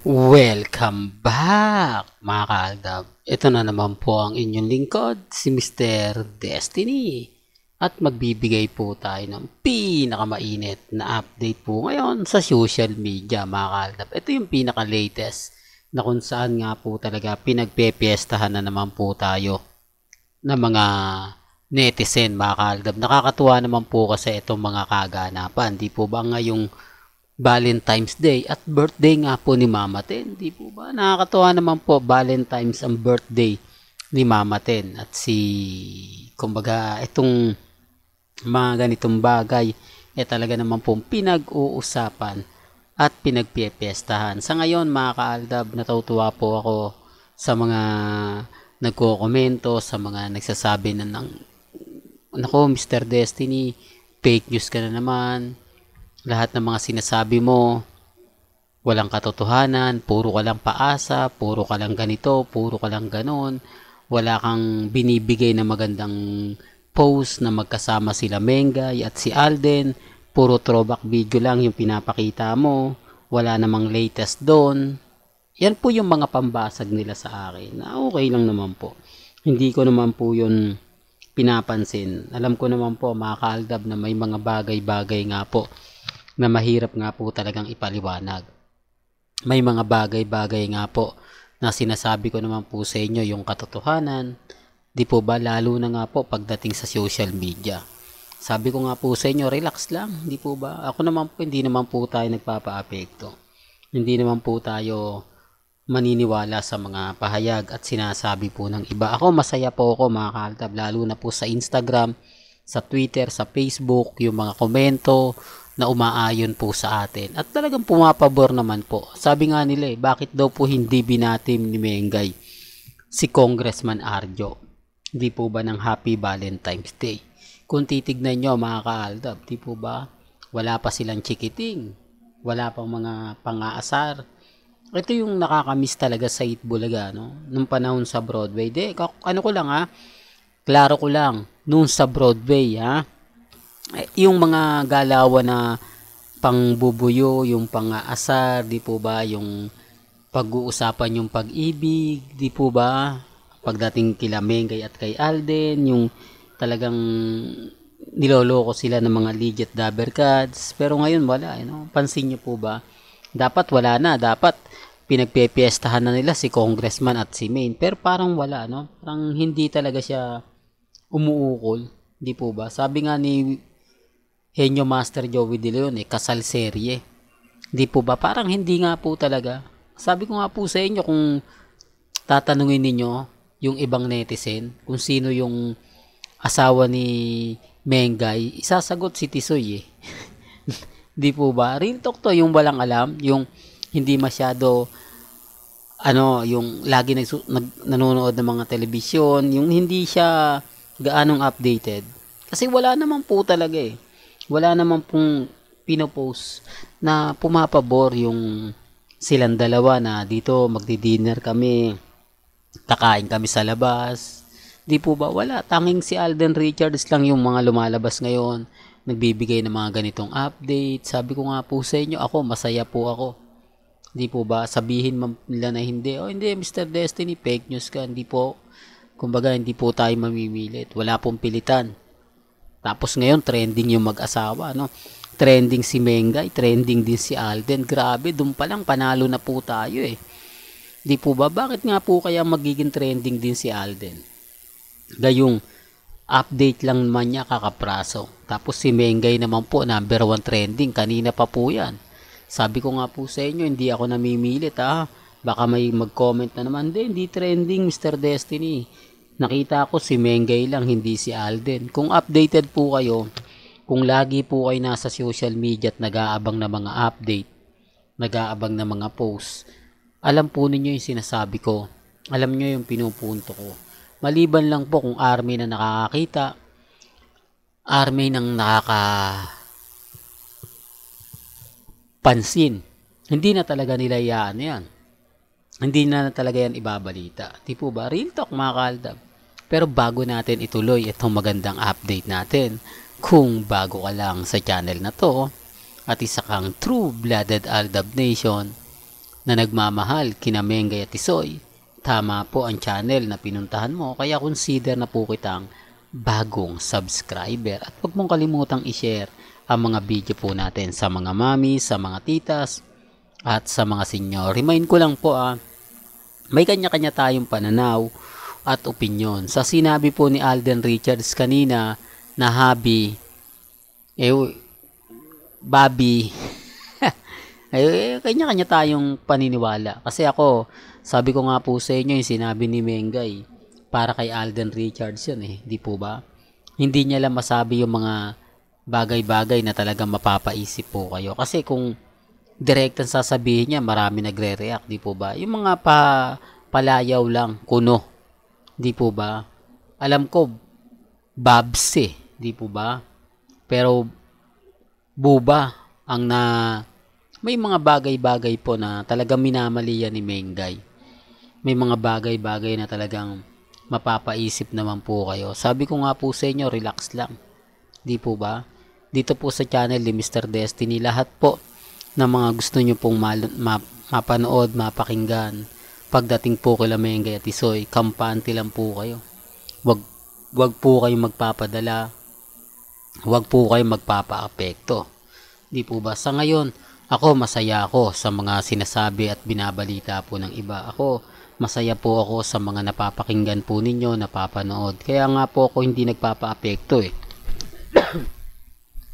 Welcome back mga kaaldab. Ito na naman po ang inyong lingkod, si Mr. Destiny. At magbibigay po tayo ng pinakamainit na update po ngayon sa social media mga kaaldab. Ito yung pinaka-latest na kung saan nga po talaga pinagpepiestahan na naman po tayo ng mga netizen mga kaaldab. Nakakatuwa naman po kasi itong mga kaganapan. Di po ba ngayong Valentine's Day at birthday nga po ni Mama Ten, di po ba? Nakakatuwa naman po, Valentine's ang birthday ni Mama Ten. At kumbaga, itong mga ganitong bagay, talaga naman po pinag-uusapan at pinagpipiestahan. Sa ngayon, mga kaaldab, natutuwa po ako sa mga nagko-komento, sa mga nagsasabi na nako, Mr. Destiny, fake news ka na naman. Lahat ng mga sinasabi mo, walang katotohanan, puro ka lang paasa, puro ka lang ganito, puro ka lang ganon. Wala kang binibigay na magandang post na magkasama sila Mengay at si Alden. Puro throwback video lang yung pinapakita mo. Wala namang latest doon. Yan po yung mga pambasag nila sa akin. Na okay lang naman po. Hindi ko naman po yun pinapansin. Alam ko naman po mga kaaldab na may mga bagay-bagay nga po na mahirap nga po talagang ipaliwanag. May mga bagay-bagay nga po na sinasabi ko naman po sa inyo yung katotohanan. Di po ba, lalo na nga po pagdating sa social media. Sabi ko nga po sa inyo, relax lang. Di po ba? Ako naman po, hindi naman po tayo nagpapa-apekto. Hindi naman po tayo maniniwala sa mga pahayag at sinasabi po ng iba. Ako, masaya po ako mga kaaldab, lalo na po sa Instagram, sa Twitter, sa Facebook, yung mga komento na umaayon po sa atin. At talagang pumapabor naman po. Sabi nga nila bakit daw po hindi binatim ni Mengay si Congressman Arjo? Di po ba ng Happy Valentine's Day? Kung titignan nyo mga kaaldab, di po ba? Wala pa silang chikiting. Wala pang mga pang-aasar. Ito yung nakakamiss talaga sa Itbulaga, no? Nung panahon sa Broadway. Ano ko lang klaro ko lang. Nung sa Broadway, yung mga galawan na pangbubuyo, yung pang-aasar, di po ba, yung pag-uusapan yung pag-ibig, di po ba, pagdating kila Mengay at kay Alden, yung talagang niloloko sila ng mga legit dabbercats, pero ngayon wala, pansin nyo po ba, dapat wala na, dapat pinagpepiestahan na nila si Congressman at si Maine, pero parang wala, parang hindi talaga siya umuukol, di po ba, sabi nga ni Henyo Master Joey De Leon kasal serye. Di po ba? Parang hindi nga po talaga. Sabi ko nga po sa inyo kung tatanungin ninyo yung ibang netizen kung sino yung asawa ni Mengay, isasagot si Tisoy Di po ba? Real talk to, yung walang alam, yung hindi masyado yung lagi nanonood ng mga telebisyon, yung hindi siya gaanong updated. Kasi wala naman po talaga wala naman pong pinopost na pumapabor yung silang dalawa na dito magdi-dinner kami, kakain kami sa labas. Di po ba? Wala. Tanging si Alden Richards lang yung mga lumalabas ngayon, nagbibigay ng mga ganitong update. Sabi ko nga po sa inyo, ako, masaya po ako. Di po ba? Sabihin nila na hindi, hindi Mr. Destiny, fake news ka. Hindi po. Kumbaga, hindi po tayo mamimilit. Wala pong pilitan. Tapos ngayon, trending yung mag-asawa, Trending si Mengay, trending din si Alden. Grabe, dun pa lang, panalo na po tayo Di po ba? Bakit nga po kaya magiging trending din si Alden? Gayong update lang naman niya kakapraso. Tapos si Mengay naman po, number 1 trending. Kanina pa po yan. Sabi ko nga po sa inyo, hindi ako namimilit Baka may mag-comment na naman, hindi trending Mr. Destiny. Nakita ko si Mengay lang, hindi si Alden. Kung updated po kayo, kung lagi po kayo nasa social media at nag-aabang na mga update, nag-aabang na mga post, alam po ninyo yung sinasabi ko. Alam nyo yung pinupunto ko. Maliban lang po kung army na nakakakita, army nang nakakapansin. Hindi na talaga nila yan. Hindi na talaga yan ibabalita. Di po ba? Real talk mga kaaldab. Pero bago natin ituloy itong magandang update natin, kung bago ka lang sa channel na to, at isa kang true-blooded Aldab Nation, na nagmamahal kina Mengay at Tisoy, tama po ang channel na pinuntahan mo, kaya consider na po kitang bagong subscriber. At huwag mong kalimutang i-share ang mga video po natin sa mga mami, sa mga titas, at sa mga senyor. Remind ko lang po may kanya-kanya tayong pananaw at opinyon. Sa sinabi po ni Alden Richards kanina na hobby, Bobby, kanya-kanya tayong paniniwala. Kasi ako, sabi ko nga po sa inyo yung sinabi ni Mengay, para kay Alden Richards yun di po ba? Hindi niya lang masabi yung mga bagay-bagay na talagang mapapaisip po kayo. Kasi kung direktang sasabihin niya, marami nagre-react, di po ba? Yung mga palayaw lang, kuno, di po ba? Alam ko, babs di po ba? Pero buba ang may mga bagay-bagay po na talagang minamali yan ni Mengay. May mga bagay-bagay na talagang mapapaisip naman po kayo. Sabi ko nga po sa inyo, relax lang. Di po ba? Dito po sa channel ni Mr. Destiny, lahat po na mga gusto nyo pong mapanood, mapakinggan. Pagdating po kila Mengay at Tisoy, kampante lang po kayo. Wag po kayong magpapadala. Wag po kayong magpapa-apekto. Di po ba? Sa ngayon, ako masaya ako sa mga sinasabi at binabalita po ng iba. Ako, masaya po ako sa mga napapakinggan po ninyo, napapanood. Kaya nga po ako hindi nagpapa-apekto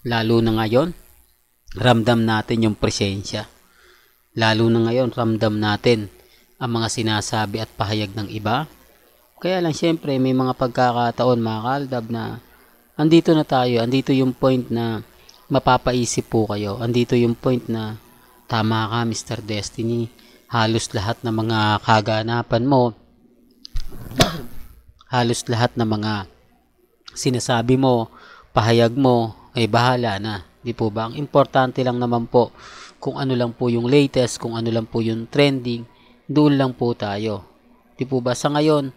Lalo na ngayon, ramdam natin yung presensya. Lalo na ngayon, ramdam natin ang mga sinasabi at pahayag ng iba. Kaya lang syempre, may mga pagkakataon mga kaaldab na andito na tayo, andito yung point na mapapaisip po kayo. Andito yung point na tama ka Mr. Destiny. Halos lahat ng mga kaganapan mo, halos lahat ng mga sinasabi mo, pahayag mo, ay bahala na. Di po ba? Ang importante lang naman po kung ano lang po yung latest, kung ano lang po yung trending, doon lang po tayo. Di po ba? Sa ngayon,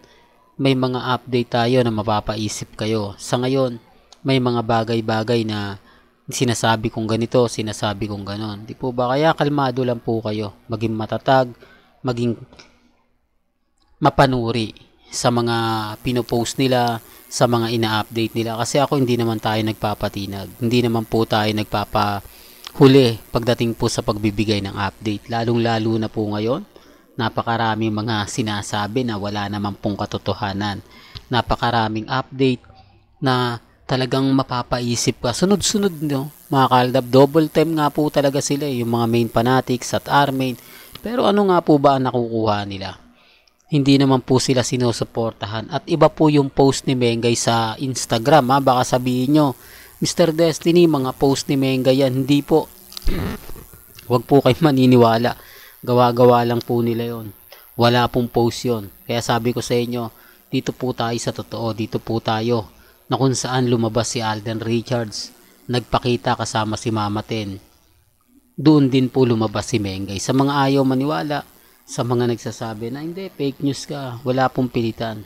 may mga update tayo na mapapaisip kayo. Sa ngayon, may mga bagay-bagay na sinasabi kong ganito, sinasabi kong ganon. Di po ba? Kaya kalmado lang po kayo. Maging matatag, maging mapanuri sa mga pinopost nila, sa mga ina-update nila. Kasi ako hindi naman tayo nagpapatinag. Hindi naman po tayo nagpapahuli pagdating po sa pagbibigay ng update. Lalong-lalo na po ngayon, napakaraming mga sinasabi na wala naman pong katotohanan. Napakaraming update na talagang mapapaisip ka. Sunod-sunod mga kaaldab. Double time nga po talaga sila yung mga main fanatics at armain. Pero ano nga po ba ang nakukuha nila? Hindi naman po sila sinusuportahan. At iba po yung post ni Mengay sa Instagram. Baka sabihin nyo, Mr. Destiny, mga post ni Mengay yan. Hindi po. Huwag po kayo maniniwala. Gawa-gawa lang po nila yon. Wala pong post yon. Kaya sabi ko sa inyo, dito po tayo sa totoo. Dito po tayo na kung saan lumabas si Alden Richards. Nagpakita kasama si Mama Ten. Doon din po lumabas si Mengay. Sa mga ayaw maniwala, sa mga nagsasabi na hindi, fake news ka, wala pong pilitan.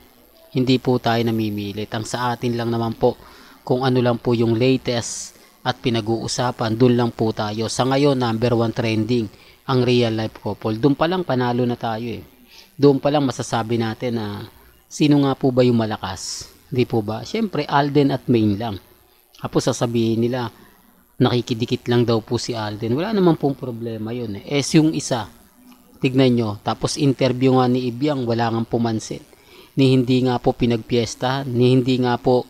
Hindi po tayo namimilit. Ang sa atin lang naman po, kung ano lang po yung latest at pinag-uusapan, doon lang po tayo. Sa ngayon, number 1 trending, ang real life couple. Doon pa lang panalo na tayo Doon pa lang masasabi natin na sino nga po ba yung malakas? Hindi po ba? Siyempre, Alden at Main lang. Tapos sasabihin nila, nakikidikit lang daw po si Alden. Wala naman pong problema yun yung isa, tignan nyo, tapos interview nga ni Ibiang, wala nga pumansin. Ni hindi nga po pinagpiesta, ni hindi nga po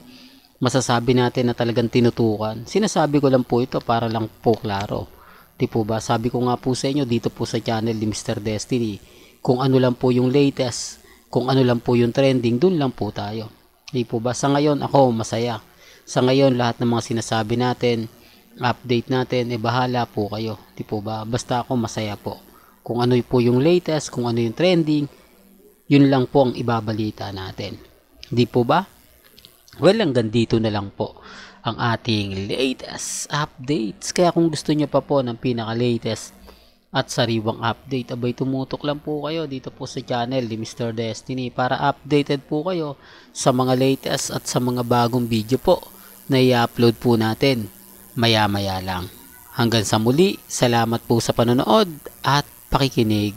masasabi natin na talagang tinutukan. Sinasabi ko lang po ito para lang po klaro. Di po ba? Sabi ko nga po sa inyo dito po sa channel ni Mr. Destiny, kung ano lang po yung latest, kung ano lang po yung trending, dun lang po tayo. Di po ba? Sa ngayon, ako masaya. Sa ngayon, lahat ng mga sinasabi natin, update natin, bahala po kayo. Di po ba? Basta ako masaya po. Kung ano po yung latest, kung ano yung trending, yun lang po ang ibabalita natin. Di po ba? Well, hanggang dito na lang po ang ating latest updates. Kaya kung gusto nyo pa po ng pinaka-latest at sariwang update, abay tumutok lang po kayo dito po sa channel ni Mr. Destiny para updated po kayo sa mga latest at sa mga bagong video po na i-upload po natin maya-maya lang. Hanggang sa muli, salamat po sa panonood at pakikinig.